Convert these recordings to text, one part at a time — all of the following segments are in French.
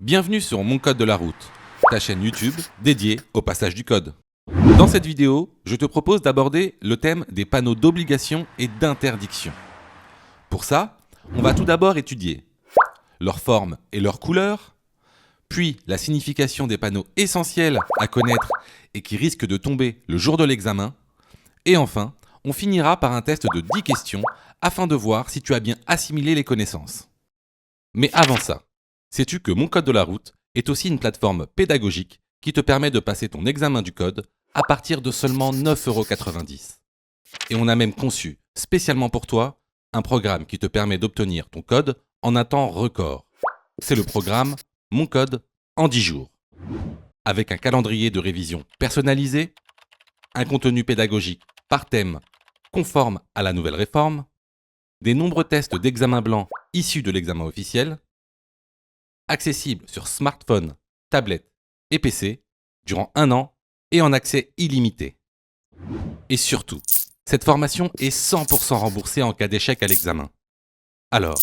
Bienvenue sur Mon Code de la route, ta chaîne YouTube dédiée au passage du code. Dans cette vidéo, je te propose d'aborder le thème des panneaux d'obligation et d'interdiction. Pour ça, on va tout d'abord étudier leur forme et leur couleur, puis la signification des panneaux essentiels à connaître et qui risquent de tomber le jour de l'examen, et enfin, on finira par un test de 10 questions afin de voir si tu as bien assimilé les connaissances. Mais avant ça, sais-tu que Mon Code de la route est aussi une plateforme pédagogique qui te permet de passer ton examen du code à partir de seulement 9,90 €. Et on a même conçu, spécialement pour toi, un programme qui te permet d'obtenir ton code en un temps record. C'est le programme Mon Code en 10 jours. Avec un calendrier de révision personnalisé, un contenu pédagogique par thème conforme à la nouvelle réforme, des nombreux tests d'examen blanc issus de l'examen officiel, accessible sur smartphone, tablette et PC durant 1 an et en accès illimité. Et surtout, cette formation est 100% remboursée en cas d'échec à l'examen. Alors,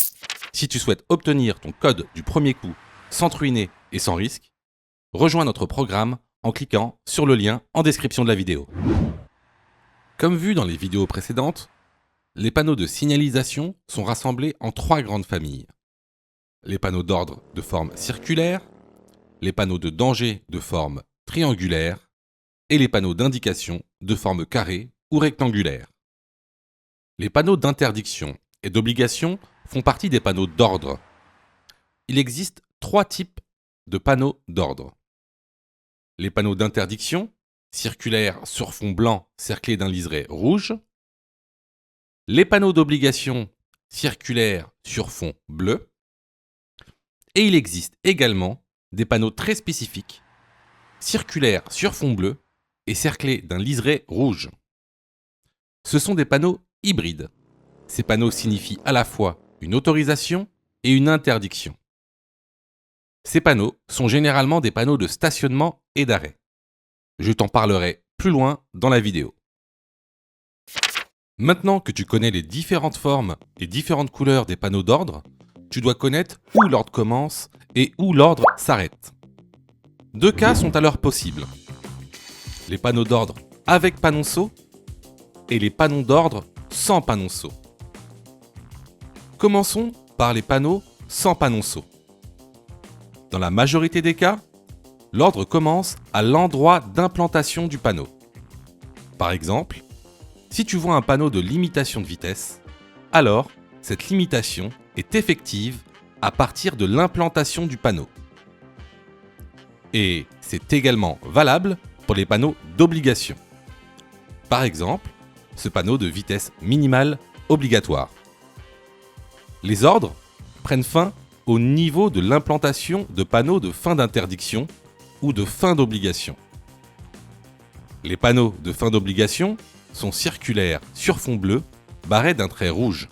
si tu souhaites obtenir ton code du premier coup sans te ruiner et sans risque, rejoins notre programme en cliquant sur le lien en description de la vidéo. Comme vu dans les vidéos précédentes, les panneaux de signalisation sont rassemblés en 3 grandes familles. Les panneaux d'ordre de forme circulaire, les panneaux de danger de forme triangulaire et les panneaux d'indication de forme carrée ou rectangulaire. Les panneaux d'interdiction et d'obligation font partie des panneaux d'ordre. Il existe 3 types de panneaux d'ordre. Les panneaux d'interdiction, circulaires sur fond blanc cerclés d'un liseré rouge. Les panneaux d'obligation, circulaires sur fond bleu. Et il existe également des panneaux très spécifiques, circulaires sur fond bleu et cerclés d'un liseré rouge. Ce sont des panneaux hybrides. Ces panneaux signifient à la fois une autorisation et une interdiction. Ces panneaux sont généralement des panneaux de stationnement et d'arrêt. Je t'en parlerai plus loin dans la vidéo. Maintenant que tu connais les différentes formes et différentes couleurs des panneaux d'ordre, tu dois connaître où l'ordre commence et où l'ordre s'arrête. 2 cas sont alors possibles. Les panneaux d'ordre avec panonceau et les panneaux d'ordre sans panonceau. Commençons par les panneaux sans panonceau. Dans la majorité des cas, l'ordre commence à l'endroit d'implantation du panneau. Par exemple, si tu vois un panneau de limitation de vitesse, alors cette limitation est effective à partir de l'implantation du panneau. Et c'est également valable pour les panneaux d'obligation. Par exemple, ce panneau de vitesse minimale obligatoire. Les ordres prennent fin au niveau de l'implantation de panneaux de fin d'interdiction ou de fin d'obligation. Les panneaux de fin d'obligation sont circulaires sur fond bleu barrés d'un trait rouge.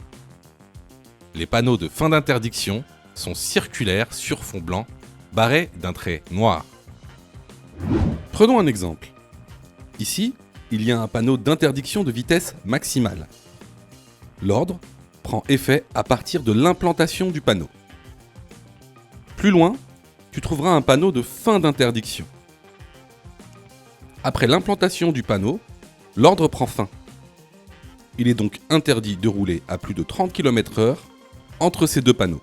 Les panneaux de fin d'interdiction sont circulaires sur fond blanc barrés d'un trait noir. Prenons un exemple. Ici, il y a un panneau d'interdiction de vitesse maximale. L'ordre prend effet à partir de l'implantation du panneau. Plus loin, tu trouveras un panneau de fin d'interdiction. Après l'implantation du panneau, l'ordre prend fin. Il est donc interdit de rouler à plus de 30 km/h entre ces 2 panneaux.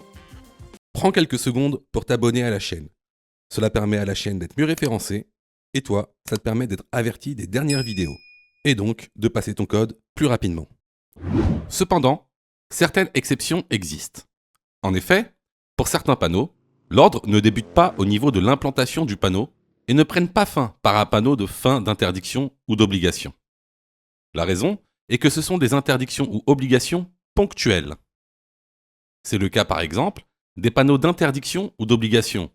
Prends quelques secondes pour t'abonner à la chaîne. Cela permet à la chaîne d'être mieux référencée et toi, ça te permet d'être averti des dernières vidéos et donc de passer ton code plus rapidement. Cependant, certaines exceptions existent. En effet, pour certains panneaux, l'ordre ne débute pas au niveau de l'implantation du panneau et ne prenne pas fin par un panneau de fin d'interdiction ou d'obligation. La raison est que ce sont des interdictions ou obligations ponctuelles. C'est le cas par exemple des panneaux d'interdiction ou d'obligation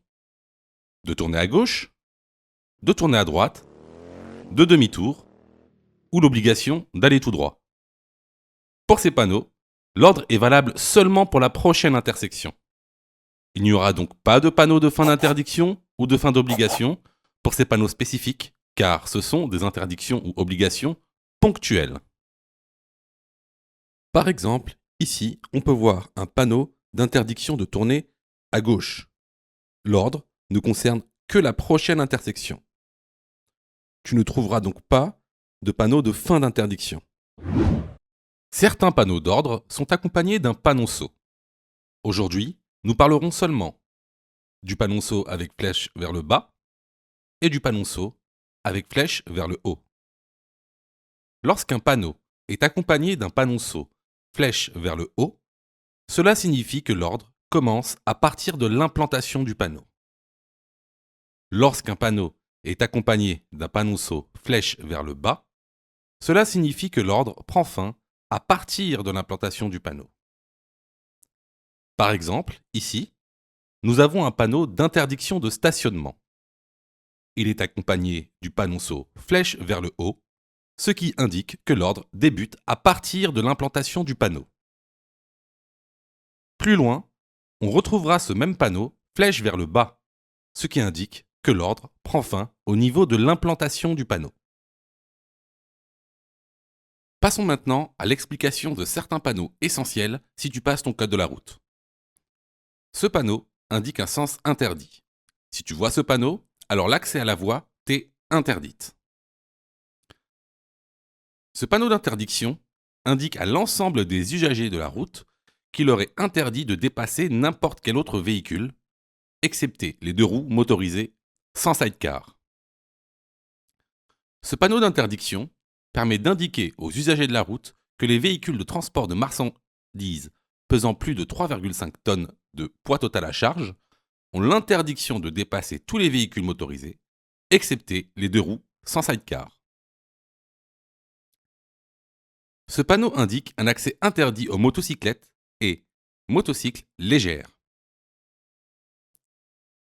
de tourner à gauche, de tourner à droite, de demi-tour ou l'obligation d'aller tout droit. Pour ces panneaux, l'ordre est valable seulement pour la prochaine intersection. Il n'y aura donc pas de panneau de fin d'interdiction ou de fin d'obligation pour ces panneaux spécifiques car ce sont des interdictions ou obligations ponctuelles. Par exemple, ici, on peut voir un panneau d'interdiction de tourner à gauche. L'ordre ne concerne que la prochaine intersection. Tu ne trouveras donc pas de panneau de fin d'interdiction. Certains panneaux d'ordre sont accompagnés d'un panonceau. Aujourd'hui, nous parlerons seulement du panonceau avec flèche vers le bas et du panonceau avec flèche vers le haut. Lorsqu'un panneau est accompagné d'un panonceau flèche vers le haut, cela signifie que l'ordre commence à partir de l'implantation du panneau. Lorsqu'un panneau est accompagné d'un panonceau flèche vers le bas, cela signifie que l'ordre prend fin à partir de l'implantation du panneau. Par exemple, ici, nous avons un panneau d'interdiction de stationnement. Il est accompagné du panonceau flèche vers le haut, ce qui indique que l'ordre débute à partir de l'implantation du panneau. Plus loin, on retrouvera ce même panneau flèche vers le bas, ce qui indique que l'ordre prend fin au niveau de l'implantation du panneau. Passons maintenant à l'explication de certains panneaux essentiels si tu passes ton code de la route. Ce panneau indique un sens interdit. Si tu vois ce panneau, alors l'accès à la voie t'est interdite. Ce panneau d'interdiction indique à l'ensemble des usagers de la route qu'il leur est interdit de dépasser n'importe quel autre véhicule, excepté les 2 roues motorisées sans sidecar. Ce panneau d'interdiction permet d'indiquer aux usagers de la route que les véhicules de transport de marchandises pesant plus de 3,5 tonnes de poids total à charge ont l'interdiction de dépasser tous les véhicules motorisés, excepté les 2 roues sans sidecar. Ce panneau indique un accès interdit aux motocyclettes et motocycles légères.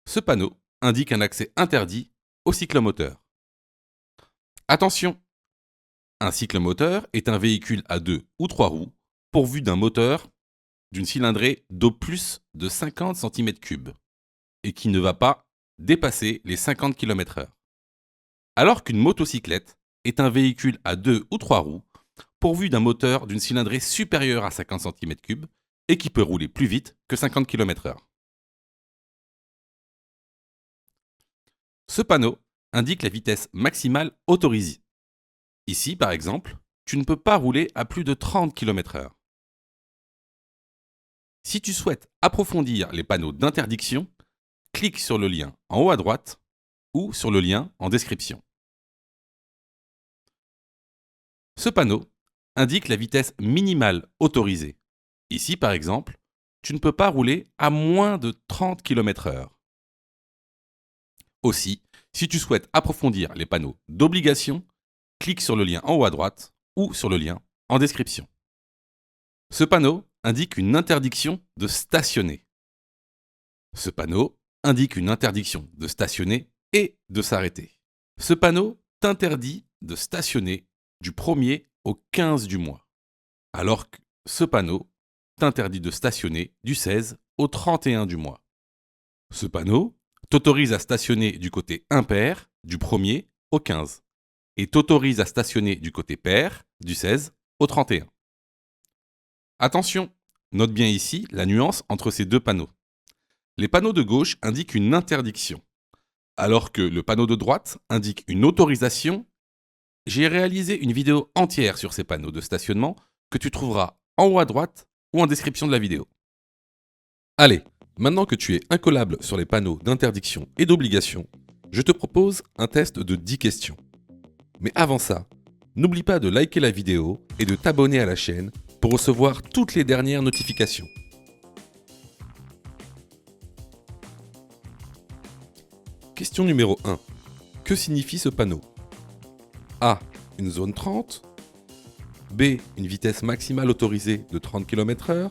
Ce panneau indique un accès interdit aux cyclomoteurs. Attention! Un cyclomoteur est un véhicule à 2 ou 3 roues pourvu d'un moteur d'une cylindrée d'au plus de 50 cm3 et qui ne va pas dépasser les 50 km/h. Alors qu'une motocyclette est un véhicule à 2 ou 3 roues pourvu d'un moteur d'une cylindrée supérieure à 50 cm3 et qui peut rouler plus vite que 50 km/h. Ce panneau indique la vitesse maximale autorisée. Ici, par exemple, tu ne peux pas rouler à plus de 30 km/h. Si tu souhaites approfondir les panneaux d'interdiction, clique sur le lien en haut à droite ou sur le lien en description. Ce panneau indique la vitesse minimale autorisée. Ici, par exemple, tu ne peux pas rouler à moins de 30 km/h. Aussi, si tu souhaites approfondir les panneaux d'obligation, clique sur le lien en haut à droite ou sur le lien en description. Ce panneau indique une interdiction de stationner. Ce panneau indique une interdiction de stationner et de s'arrêter. Ce panneau t'interdit de stationner du 1er au 15 du mois, alors que ce panneau t'interdit de stationner du 16 au 31 du mois. Ce panneau t'autorise à stationner du côté impair du 1er au 15 et t'autorise à stationner du côté pair du 16 au 31. Attention, note bien ici la nuance entre ces 2 panneaux. Les panneaux de gauche indiquent une interdiction, alors que le panneau de droite indique une autorisation. J'ai réalisé une vidéo entière sur ces panneaux de stationnement que tu trouveras en haut à droite ou en description de la vidéo. Allez, maintenant que tu es incollable sur les panneaux d'interdiction et d'obligation, je te propose un test de 10 questions. Mais avant ça, n'oublie pas de liker la vidéo et de t'abonner à la chaîne pour recevoir toutes les dernières notifications. Question numéro 1. Que signifie ce panneau ? A. Une zone 30. B. Une vitesse maximale autorisée de 30 km/h.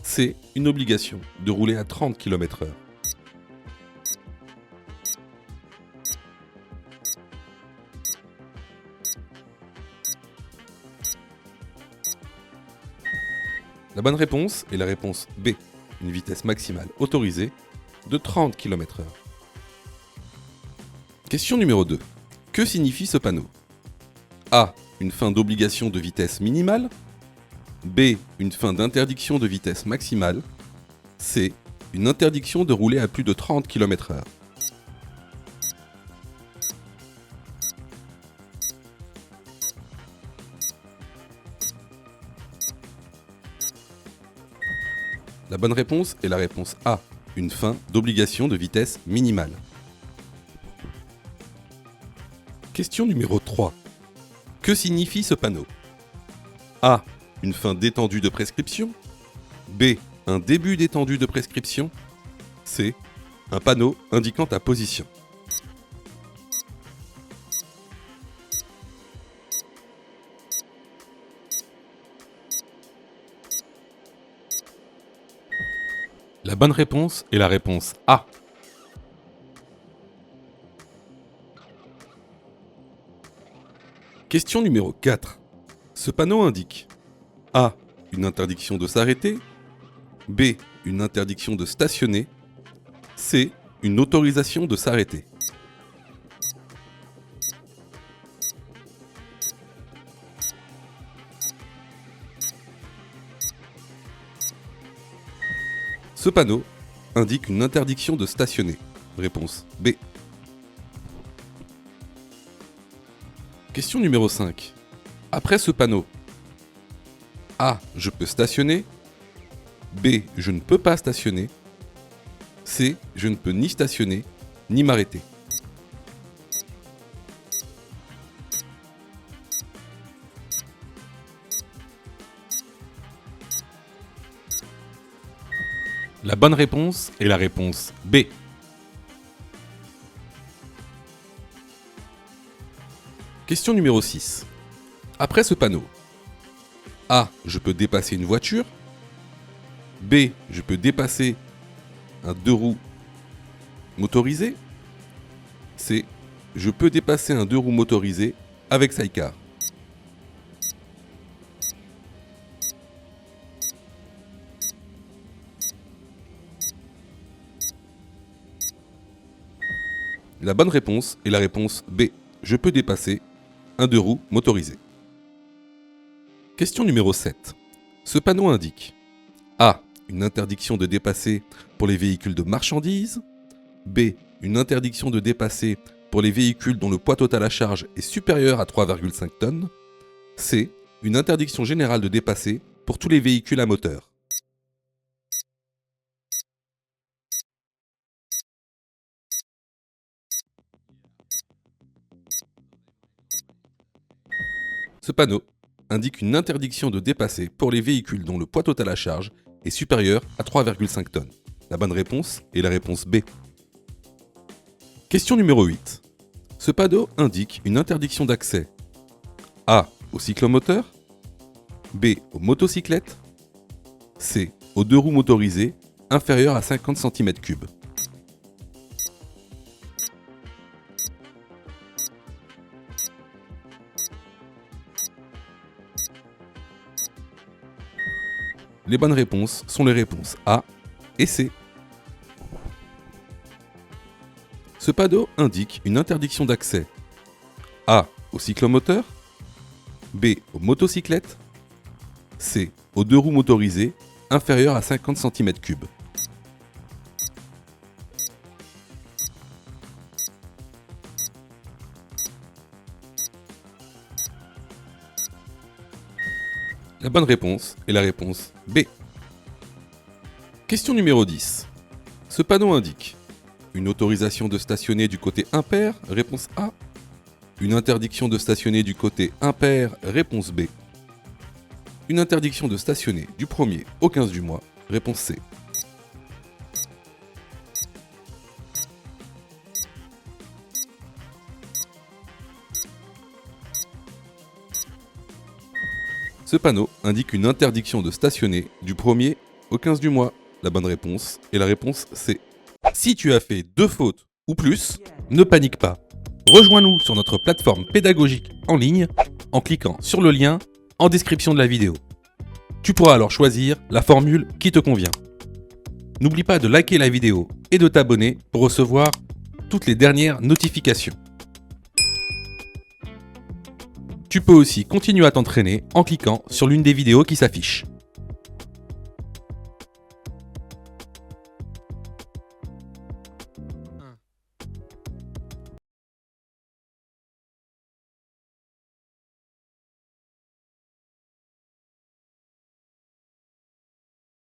C. Une obligation de rouler à 30 km/h. La bonne réponse est la réponse B. Une vitesse maximale autorisée de 30 km/h. Question numéro 2. Que signifie ce panneau ? A. Une fin d'obligation de vitesse minimale. B. Une fin d'interdiction de vitesse maximale. C. une interdiction de rouler à plus de 30 km/h. La bonne réponse est la réponse A, une fin d'obligation de vitesse minimale. Question numéro 3. Que signifie ce panneau? A, une fin d'étendue de prescription. B, un début d'étendue de prescription. C, un panneau indiquant ta position. La bonne réponse est la réponse A. Question numéro 4. Ce panneau indique A, une interdiction de s'arrêter. B, une interdiction de stationner. C, une autorisation de s'arrêter. Ce panneau indique une interdiction de stationner. Réponse B. Question numéro 5. Après ce panneau, A, je peux stationner. B, je ne peux pas stationner. C, je ne peux ni stationner, ni m'arrêter. La bonne réponse est la réponse B. Question numéro 6. Après ce panneau, A, je peux dépasser une voiture. B, je peux dépasser un 2 roues motorisé. C, je peux dépasser un 2 roues motorisé avec sidecar. La bonne réponse est la réponse B. Je peux dépasser un 2 roues motorisé. Question numéro 7. Ce panneau indique A, une interdiction de dépasser pour les véhicules de marchandises. B, une interdiction de dépasser pour les véhicules dont le poids total à charge est supérieur à 3,5 tonnes. C, une interdiction générale de dépasser pour tous les véhicules à moteur. Ce panneau indique une interdiction de dépasser pour les véhicules dont le poids total à charge est supérieur à 3,5 tonnes. La bonne réponse est la réponse B. Question numéro 8. Ce panneau indique une interdiction d'accès A, aux cyclomoteurs. B, aux motocyclettes. C, aux 2 roues motorisées inférieures à 50 cm3. Les bonnes réponses sont les réponses A et C. Ce panneau indique une interdiction d'accès A, aux cyclomoteurs. B, aux motocyclettes. C, aux 2 roues motorisées inférieures à 50 cm3. La bonne réponse est la réponse B. Question numéro 10. Ce panneau indique une autorisation de stationner du côté impair, réponse A. Une interdiction de stationner du côté impair, réponse B. Une interdiction de stationner du 1er au 15 du mois, réponse C. Ce panneau indique une interdiction de stationner du 1er au 15 du mois. La bonne réponse est la réponse C. Si tu as fait 2 fautes ou plus, ne panique pas. Rejoins-nous sur notre plateforme pédagogique en ligne en cliquant sur le lien en description de la vidéo. Tu pourras alors choisir la formule qui te convient. N'oublie pas de liker la vidéo et de t'abonner pour recevoir toutes les dernières notifications. Tu peux aussi continuer à t'entraîner en cliquant sur l'une des vidéos qui s'affichent.